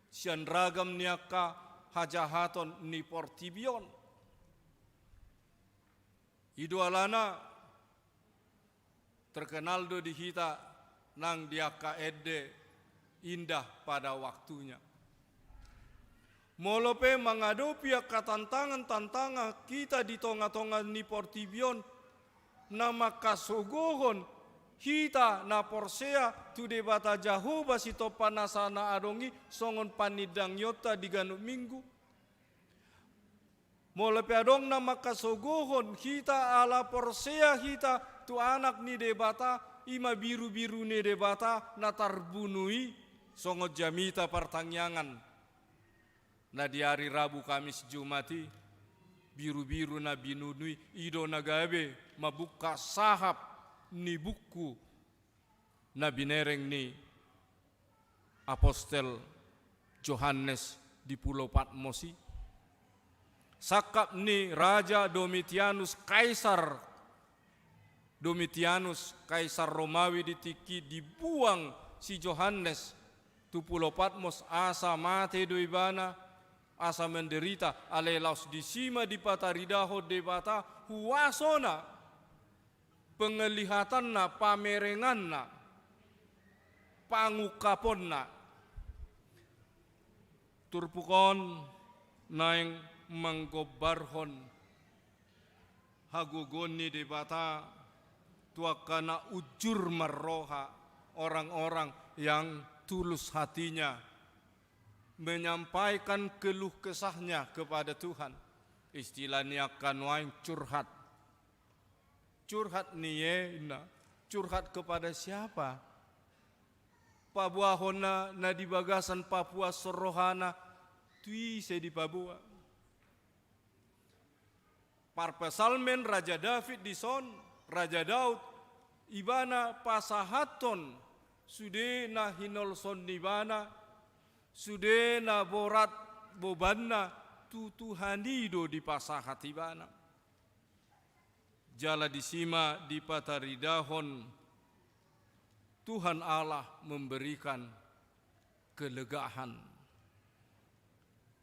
sian ragam niaka hajahaton ni portibion idualana terkenal do di hita nang diaka ede indah pada waktunya. Molope menghadapi tantangan-tantangan kita di tengah-tengah ni portibion nama kasogohon hita na porsea tu debata Jahoba si topanasana adongi songon panidang yota di ganuk minggu. Molope adong nama kasogohon hita ala porsea hita tu anak ni debata ima biru-biru ni debata na tarbunui songot jamita pertangyangan. Na di hari Rabu Kamis Jumati biru-biru na binunui ido nagabe mabuka sahap ni buku na binereng ni Apostel Yohanes di Pulau Patmosi. Sakap ni Raja Domitianus Kaisar Romawi ditiki dibuang si Yohanes tu Pulau Patmos asa mate doibana asa menderita alelaus disima di pataridaho debata huasona penglihatanna pamerenganna pangukaponna turpukon naing manggobarhon hagugoni debata tuakana ujur marroha orang-orang yang tulus hatinya menyampaikan keluh kesahnya kepada Tuhan. Istilahnya akan wain curhat. Curhat niena, curhat kepada siapa? Pabuahona na di bagasan Papua Sorohana tui se di Papua. Parpesalmen Raja David di son, Raja Daud ibana pasahaton sude na hinolson nibana sude na borat bobanna tutuhanido di pasahat ibana. Jala disima di pataridahon Tuhan Allah memberikan kelegaan.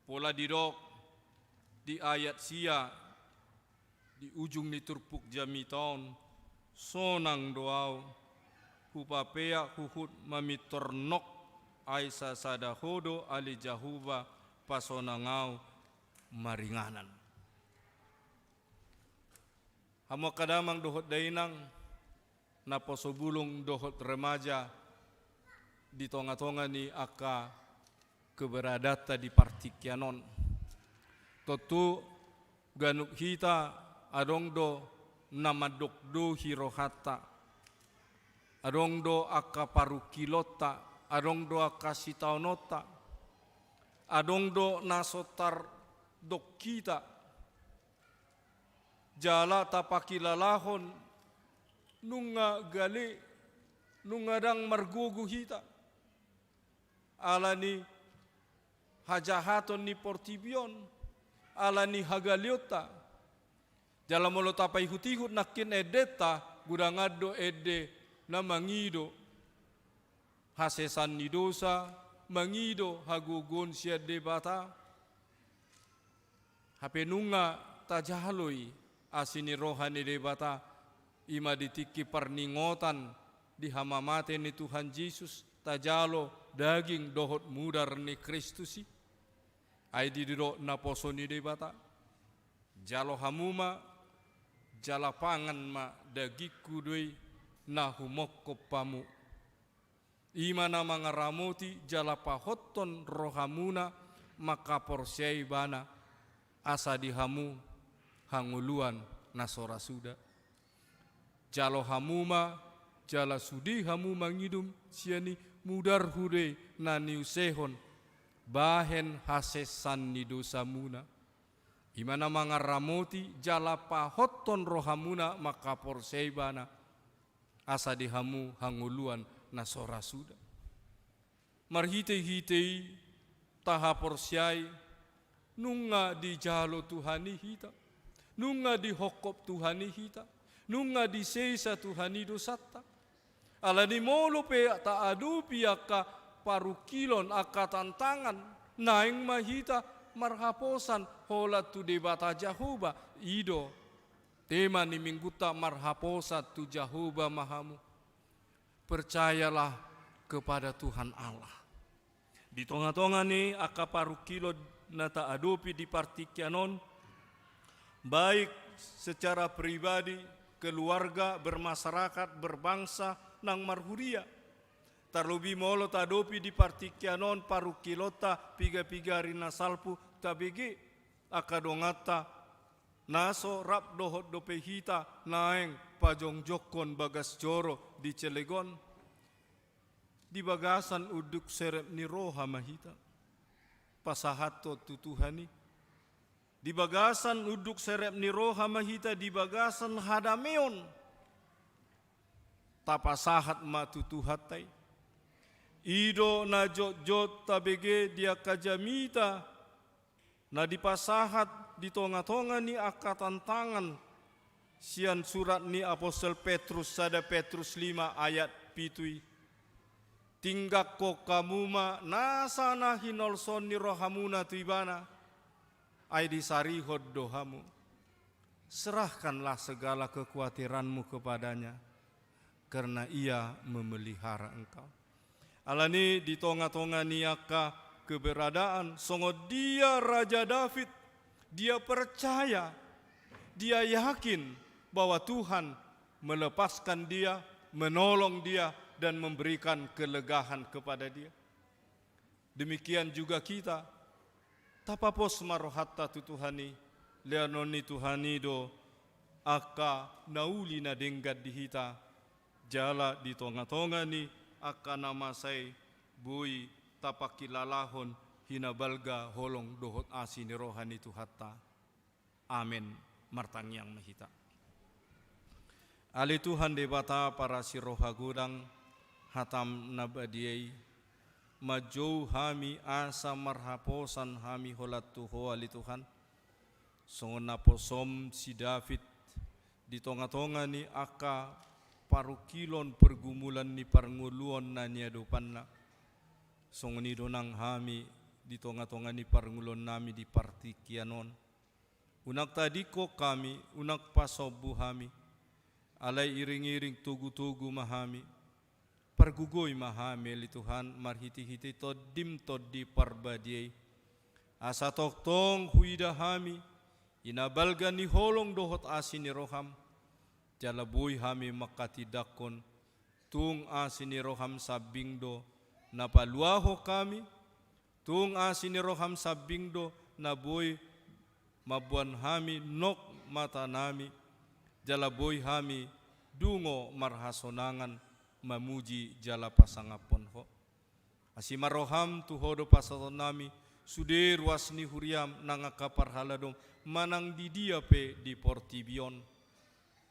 Pola didok di ayat sia di ujung ni turpuk jamiton sonang doau hupapea huhut mamitornok aisa sadahodo ali jahuba pasonangau maringanan. Hamo kadamang dohot dainang naposobulung dohot remaja di tonga-tonga ni aka keberadata di Partikyanon. Totu ganuk hita adong do namadok do hirohata, adong do aka parukilota, adong do aka sitaonota, adong do nasotar dok kita, jala tapakilalahon, nunga gali, nunga dang margugu hita, alani hajahaton ni portibion, alani hagaliota, jala molo tapai hutihut nakin edeta gudangado ede na mangido hasesan ni dosa mangido hagugun sia debata hapenunga tajaloi asini rohani debata ima ditiki perningotan di hamamate ni Tuhan Yesus tajalo daging dohot mudar ni Kristusi ai didiro naposo ni debata jalo hamuma jala pangan ma dagiku doi na humokko pamu. Imana mangaramoti jala pahotton rohamuna maka porsiai bana asa dihamu hanguluan nasora suda. Jalo hamuma jala sudi hamu mangidum siani mudar hude na niusehon bahen hasesan ni dosa muna. Imana mangaramoti jala pahotton rohamuna maka porseibana asa dihamu hanguluan nasora suda. Marhite-hitei taha porsiai nunga di jalo Tuhani hita, nunga di hokop Tuhani hita, nunga di seisa Tuhani dosata. Alani molo pe ta adu piaka parukilon aka tantangan naing mahita marhaposan hola tu debata Jahoba ido Tema ni mingguta marhaposa tu Jehovah Mahamu. Percayalah kepada Tuhan Allah. Di tengah-tengah ni akaparu kilo nata adopi di partikianon, baik secara pribadi, keluarga, bermasyarakat, berbangsa, nang marhuria. Terlebih molo tadopi di partikianon paru kilota piga-piga rina salpu tabege akadongata naso rap dohot dope hita naeng pajong jokon bagas joro di Cilegon. Di bagasan uduk serep ni roha mahita pasahato tutuhani. Di bagasan uduk serep ni roha mahita di bagasan hadameon tapasahat ma tutuhatai. Ido na jot-jot tabege dia kajamita na dipasahat di tonga-tonga ni akatan tangan sian surat ni Apostol Petrus sada Petrus 5 ayat pitui. Tinggak ko kamuma nasana hinolson ni rohamuna tuibana ay disarihod dohamu. Serahkanlah segala kekhawatiranmu kepadanya karena ia memelihara engkau. Alani di tonga-tonga niaka keberadaan songo dia Raja David, dia percaya, dia yakin bahwa Tuhan melepaskan dia, menolong dia dan memberikan kelegahan kepada dia. Demikian juga kita, tapapos marohatta tutuhani, leanoni Tuhani do aka nauli na denggat dihita, jala di tonga-tonga ni aka nama say bui tapakilalahon hinabalga holong dohot asi ni rohani tuhatta. Amin. Martangyang mahita. Ali Tuhan debata para si roha gudang hatam nabadiai majou hami asa marhaposan hami holat tuho ali Tuhan. Songon naposom si David di tonga-tonga ni aka parukilon pergumulan ni parnguluon na niya dopan na. Songoni donang hami di tonga-tonga ni parngulon nami di partikianon. Unak tadi ko kami, unak pasobu hami. Alay iring-iring tugu-tugu mahami. Pargugoy mahami li Tuhan marhiti-hiti todim todi parbadiay. Asa toktong huida hami. Inabalgan ni holong dohot asin ni roham. Jalabuy hami makatidakon tung asini roham sabingdo napaluaho kami tung asini roham sabingdo naboy mabuan hami nok mata nami jalaboy hami dungo marhasonangan mamuji jala pasangapon ho asimaroham tuhodo pasaton nami sude ruasni huriam nangakapar haladom manang di dia pe di portibion.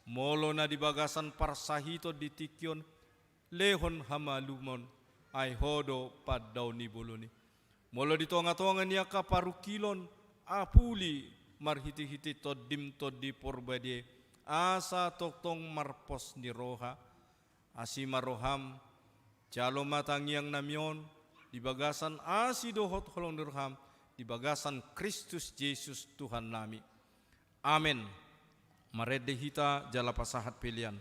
Molo na di bagasan parsahito di tikyon, lehon hamalumon, ay hodo padaw ni buluni. Molo di tonga-tonga niya kaparukilon, apuli marhiti-hiti todim todi porbadie, asa toktong marpos ni roha, asi maroham, jalo matangyang namyon, di bagasan asi dohot holong nirham, di bagasan Kristus Yesus Tuhan nami. Amin. Marede hita jala pasahat pilihan.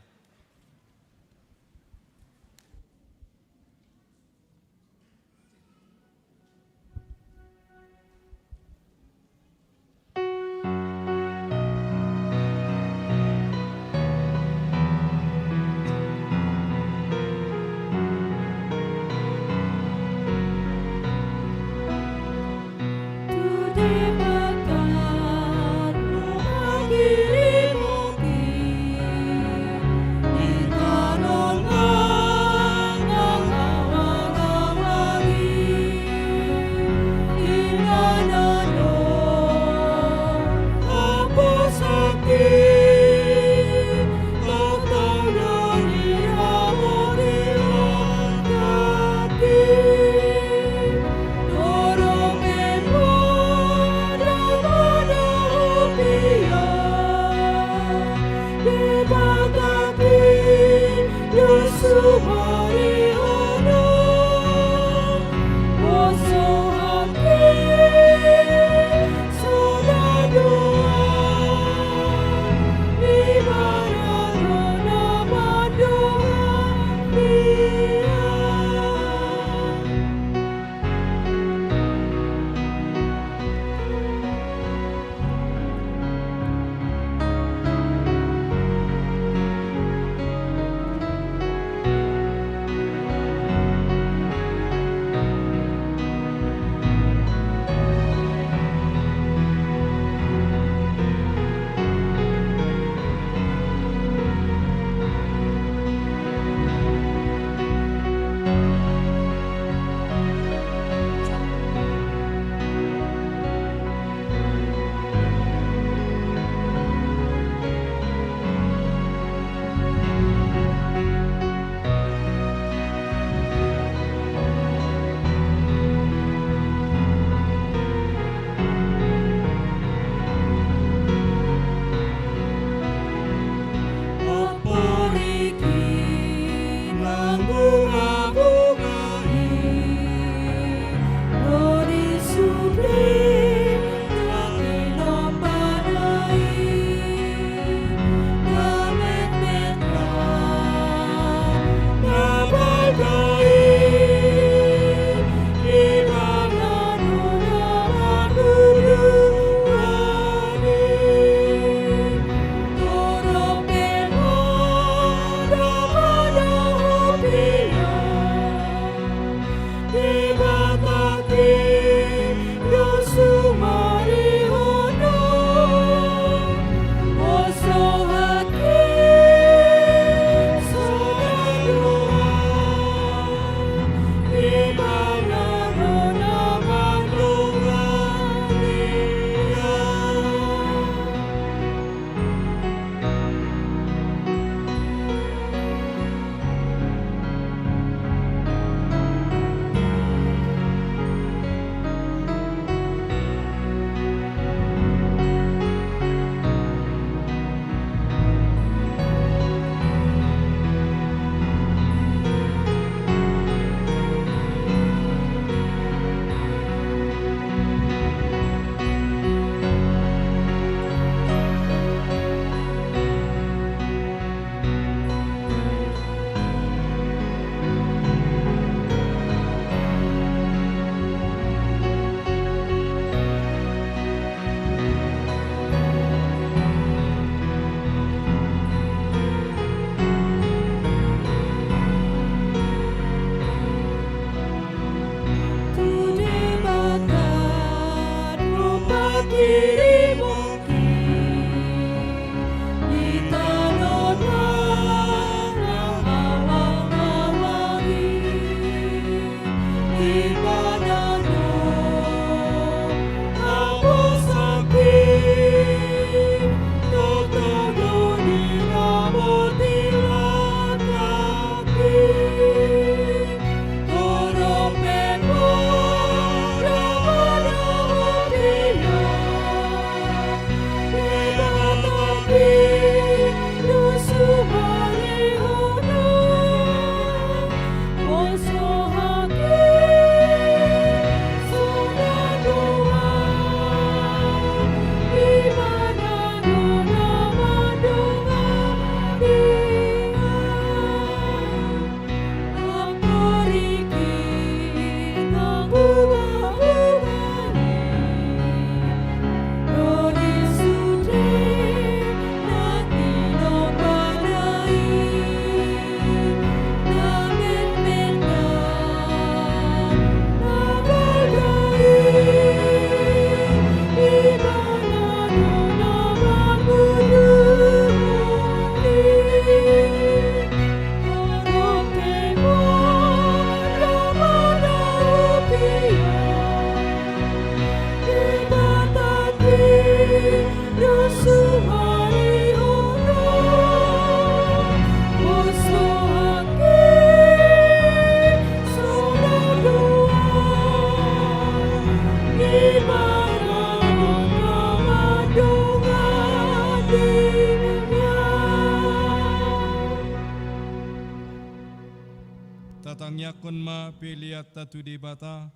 batang yakon ma peliat tatu debata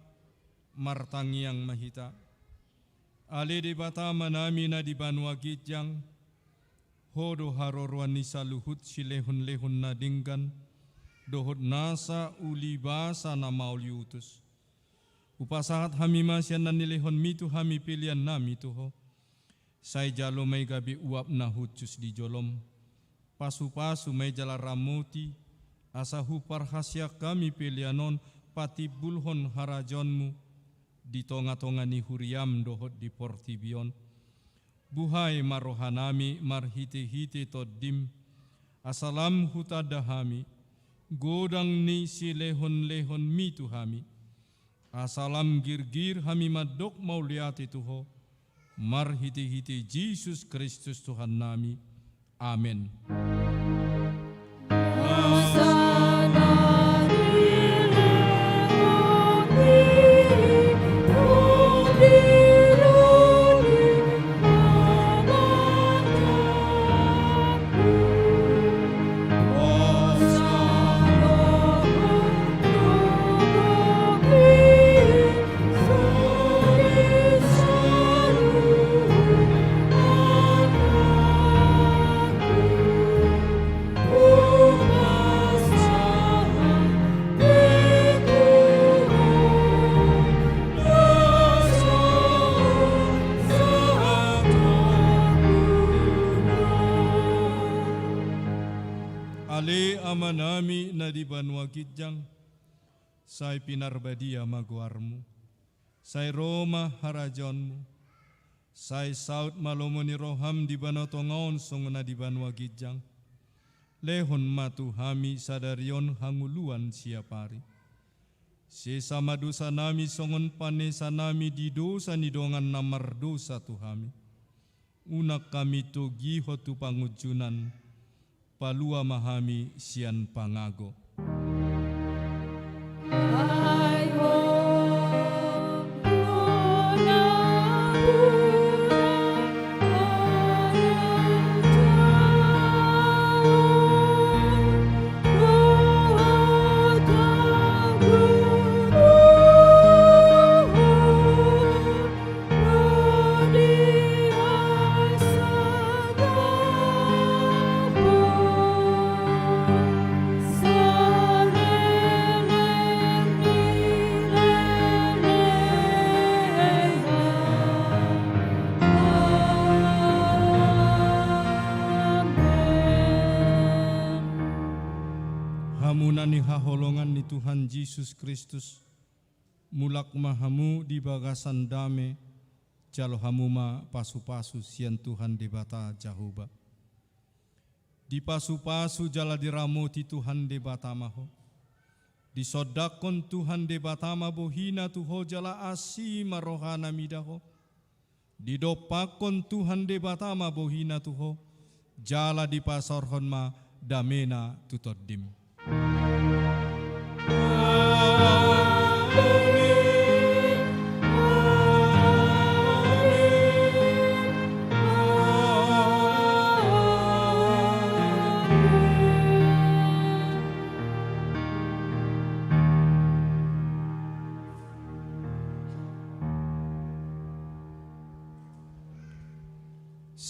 martangiang mahita. Ale debata manami na di banwa gitjang hodo harorwan ni saluhut silehun-lehun na dinggan dohot nasa uli basa na mauli utus. Upasahat hami masyan na nilehon mitu hami pilihan nami tuho. Say jalo may gabi uap na hutsus di jolom. Pasu-pasu may jala ramoti. Asa hupar hasya kami pilihanon pati bulhon harajonmu. Di tonga-tonga ni huriam dohot di portibion. Buhay marohanami marhite-hite toddim. Asalam hutadahami. Godang ni si lehon-lehon mitu hami. Asalam gir-gir hami madok mauliati tuho. Marhite-hite Jesus Kristus Tuhan nami. Amin. Ale amanami na di banwa gitjang, say pinarbadia maguarmu, say Roma harajonmu, say saut malomo ni roham di banotongaon song na di banwa gitjang, lehon matu hami sadarion hanguluan siapari. Sesa madosa nami songon panesa nami di dosa ni dongan namar dosa tuhami. Unak kami to giho tu pangujunan, palua mahami sian pangago. Hamunani haholongan ni Tuhan Yesus Kristus, mulak mahamu di bagasan dame, jalo hamuma pasu-pasu sian Tuhan debata jahuba. Di pasu-pasu jala diramoti Tuhan debata maho. Di sodakon Tuhan debata mabohina tuho jala asi marohana midaho. Di dopakon Tuhan debata mabohina tuho, jala di pasorhon ma damena tutoddim.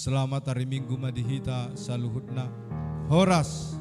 Selamat hari Minggu madihita saluhutna. Horas.